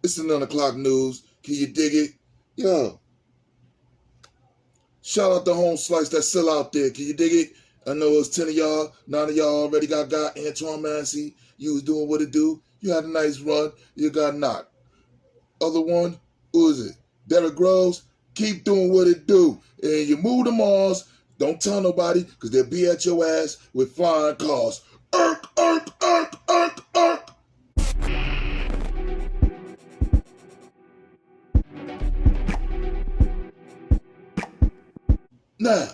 It's the 9 o'clock news. Can you dig it? Yo. Shout out to Home Slice that's still out there. Can you dig it? I know it's 10 of y'all. 9 of y'all already got Antoine Massey. You was doing what it do. You had a nice run. You got knocked. Other one, who is it? Derrick Groves. Keep doing what it do. And you move to Mars. Don't tell nobody, because they'll be at your ass with flying cars. Irk, irk, irk, irk, irk. Now,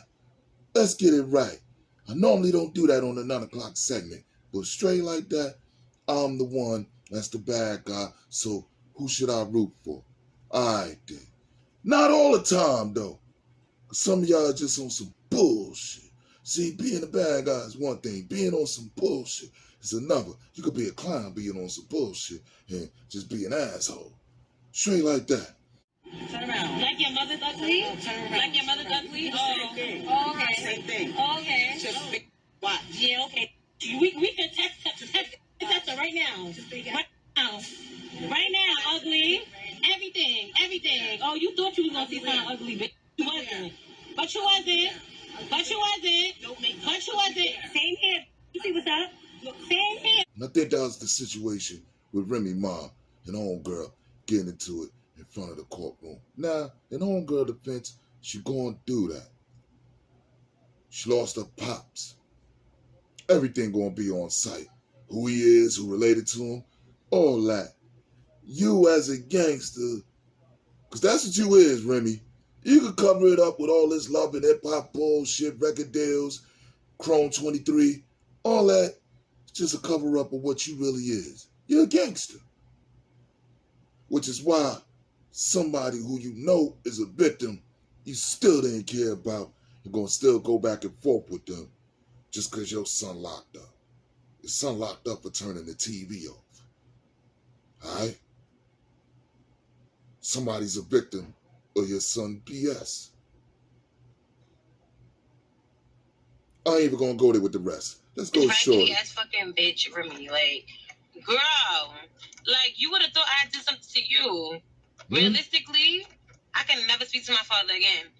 let's get it right. I normally don't do that on the 9 o'clock segment, but straight like that, I'm the one that's the bad guy, so who should I root for? I did. Not all the time, though. Some of y'all are just on some bullshit. See, being a bad guy is one thing. Being on some bullshit is another. You could be a clown being on some bullshit and just be an asshole. Straight like that. Turn around. Like your mother's ugly? Turn around. Like your mother's ugly? Same thing. Oh, okay. Same thing. Okay. Just watch. Yeah, okay. We can text her right now. Right now. Right now, ugly. Everything. Oh, you thought you was gonna see something ugly, but you wasn't. But you wasn't. Same here. You see what's up? Same here. And I think that was the situation with Remy Ma and homegirl getting into it in front of the courtroom. Now, in homegirl defense, she going through that. She lost her pops. Everything gonna be on site. Who he is, who related to him, all that. You as a gangster, because that's what you is, Remy. You can cover it up with all this love and hip-hop bullshit, record deals, Chrome 23, all that. It's just a cover-up of what you really is. You're a gangster. Which is why somebody who you know is a victim, you still didn't care about. You're going to still go back and forth with them just because your son locked up. Your son locked up for turning the TV off. All right? Somebody's a victim of your son BS. I ain't even gonna go there with the rest. Let's go short. Ass fucking bitch, Remy. Like, girl, like you would have thought I did something to you. Realistically, I can never speak to my father again.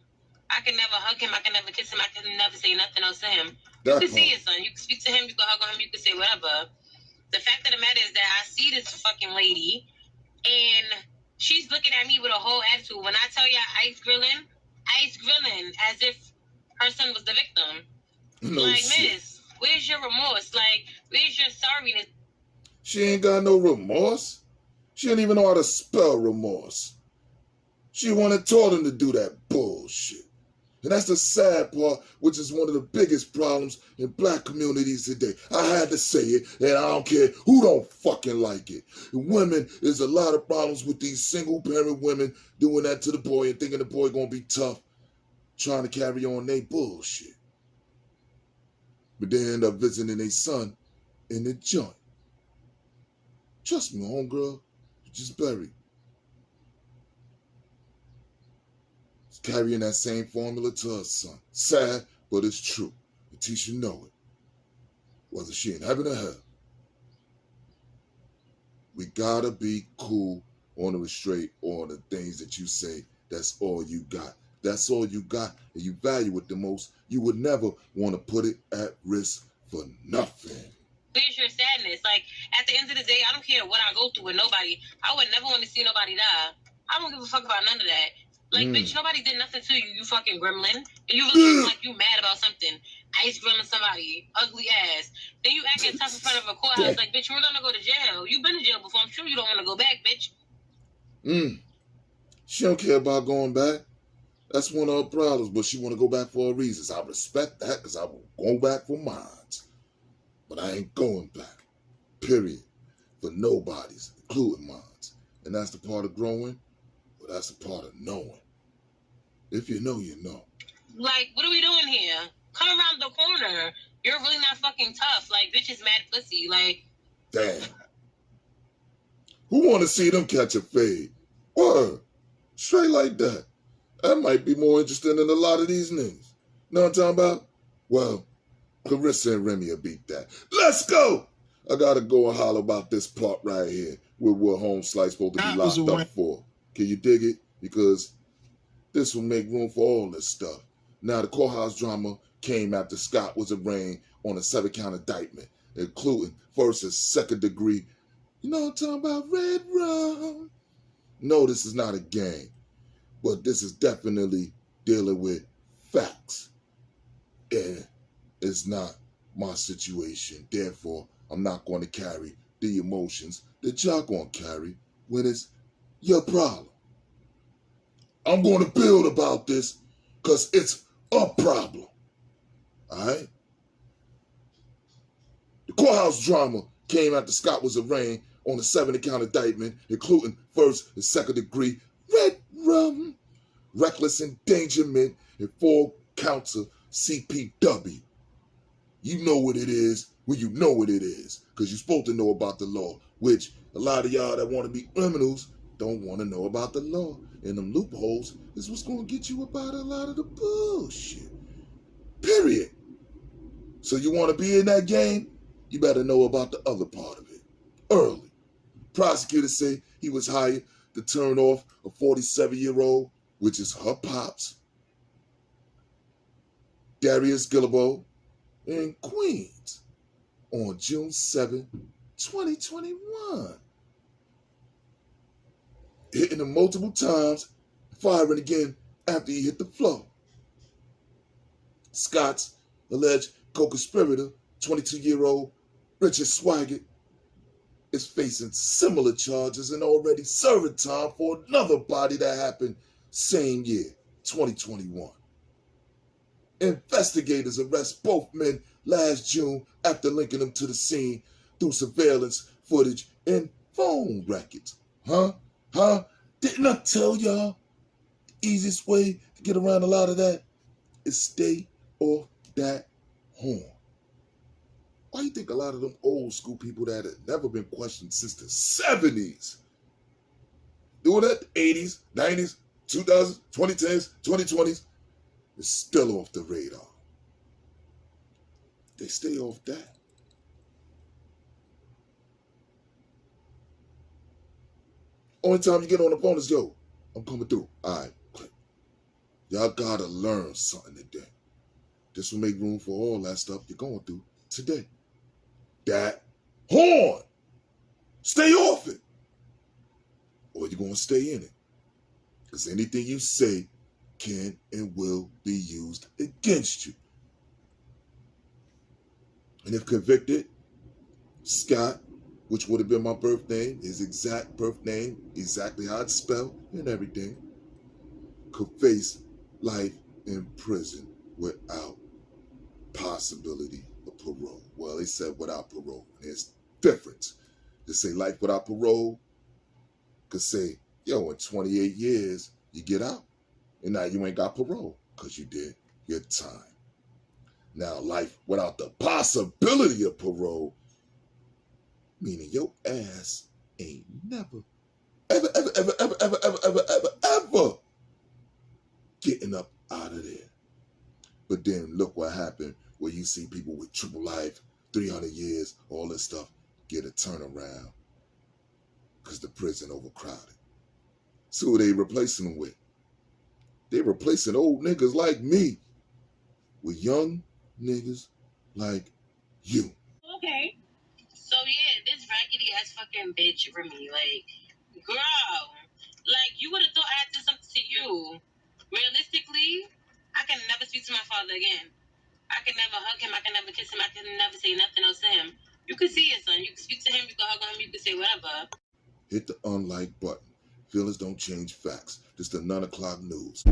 I can never hug him. I can never kiss him. I can never say nothing else to him. You can see his son. You can speak to him. You can hug him. You can say whatever. The fact of the matter is that I see this fucking lady, and she's looking at me with a whole attitude. When I tell you ice grilling as if her son was the victim. No like, shit. miss, where's your remorse? Like, where's your sorriness? She ain't got no remorse. She didn't even know how to spell remorse. She wanted taught him to do that bullshit. And that's the sad part, which is one of the biggest problems in black communities today. I had to say it, and I don't care who don't fucking like it. And women, there's a lot of problems with these single-parent women doing that to the boy and thinking the boy gonna be tough, trying to carry on their bullshit. But they end up visiting their son in the joint. Trust me, homegirl, you just buried. Carrying that same formula to her son. Sad, but it's true. Letitia know it. Whether she in heaven or hell. We gotta be cool on the straight on the things that you say. That's all you got. That's all you got, and you value it the most. You would never want to put it at risk for nothing. Where's your sadness? Like, at the end of the day, I don't care what I go through with nobody. I would never want to see nobody die. I don't give a fuck about none of that. Like, bitch, nobody did nothing to you, you fucking gremlin. And you really look like you mad about something. Ice grilling somebody, ugly ass. Then you acting tough in front of a courthouse. Like, bitch, we're gonna go to jail. You've been to jail before. I'm sure you don't want to go back, bitch. She don't care about going back. That's one of her problems, but she want to go back for her reasons. I respect that, because I will go back for mine. But I ain't going back. Period. For nobody's, including mine. And that's the part of growing. That's a part of knowing. If you know, you know. Like, what are we doing here? Come around the corner. You're really not fucking tough. Like, bitch is mad pussy. Like, damn. Who want to see them catch a fade? Word. Straight like that. That might be more interesting than a lot of these niggas. Know what I'm talking about? Well, Clarissa and Remy will beat that. Let's go! I gotta go and holler about this plot right here. what Home Slice supposed to be locked up for. Can you dig it? Because this will make room for all this stuff. Now, the courthouse drama came after Scott was arraigned on a 7-count indictment, including first and second degree. You know what I'm talking about? Red rum. No, this is not a game, but this is definitely dealing with facts. And it's not my situation. Therefore, I'm not going to carry the emotions that y'all going to carry when it's your problem. I'm going to build about this because it's a problem. All right? The courthouse drama came after Scott was arraigned on a 7-count indictment, including first and second degree red rum, reckless endangerment, and 4 counts of CPW. You know what it is when you know what it is, because you're supposed to know about the law, which a lot of y'all that want to be criminals don't want to know about the law. And them loopholes is what's going to get you about a lot of the bullshit. Period. So you want to be in that game? You better know about the other part of it early. Prosecutors say he was hired to turn off a 47-year-old, which is her pops, Darius Gillibo, in Queens on June 7, 2021. Hitting him multiple times, firing again after he hit the floor. Scott's alleged co-conspirator, 22-year-old Richard Swaggart, is facing similar charges and already serving time for another body that happened same year, 2021. Investigators arrest both men last June after linking them to the scene through surveillance footage and phone records. Huh? Didn't I tell y'all the easiest way to get around a lot of that is stay off that horn? Why you think a lot of them old school people that have never been questioned since the 70s, doing that, the 80s, 90s, 2000s, 2010s, 2020s, is still off the radar? They stay off that. Only time you get on the phone is, yo, I'm coming through. All right, quick. Y'all gotta learn something today. This will make room for all that stuff you're going through today. That horn. Stay off it. Or you're going to stay in it. Because anything you say can and will be used against you. And if convicted, Scott, which would have been my birth name, his exact birth name, exactly how it's spelled and everything, could face life in prison without possibility of parole. Well, they said without parole. There's difference. To say life without parole could say, yo, in 28 years, you get out. And now you ain't got parole because you did your time. Now, life without the possibility of parole, meaning your ass ain't never, ever getting up out of there. But then look what happened where you see people with triple life, 300 years, all this stuff, get a turnaround because the prison overcrowded. So who they replacing them with? They replacing old niggas like me with young niggas like you. Okay. So yeah, this raggedy ass fucking bitch, Remy, like, girl, like, you would have thought I had done something to you. Realistically, I can never speak to my father again. I can never hug him. I can never kiss him. I can never say nothing else to him. You can see your son. You can speak to him. You can hug him. You can say whatever. Hit the unlike button. Feelings don't change facts. This the nunoclock news.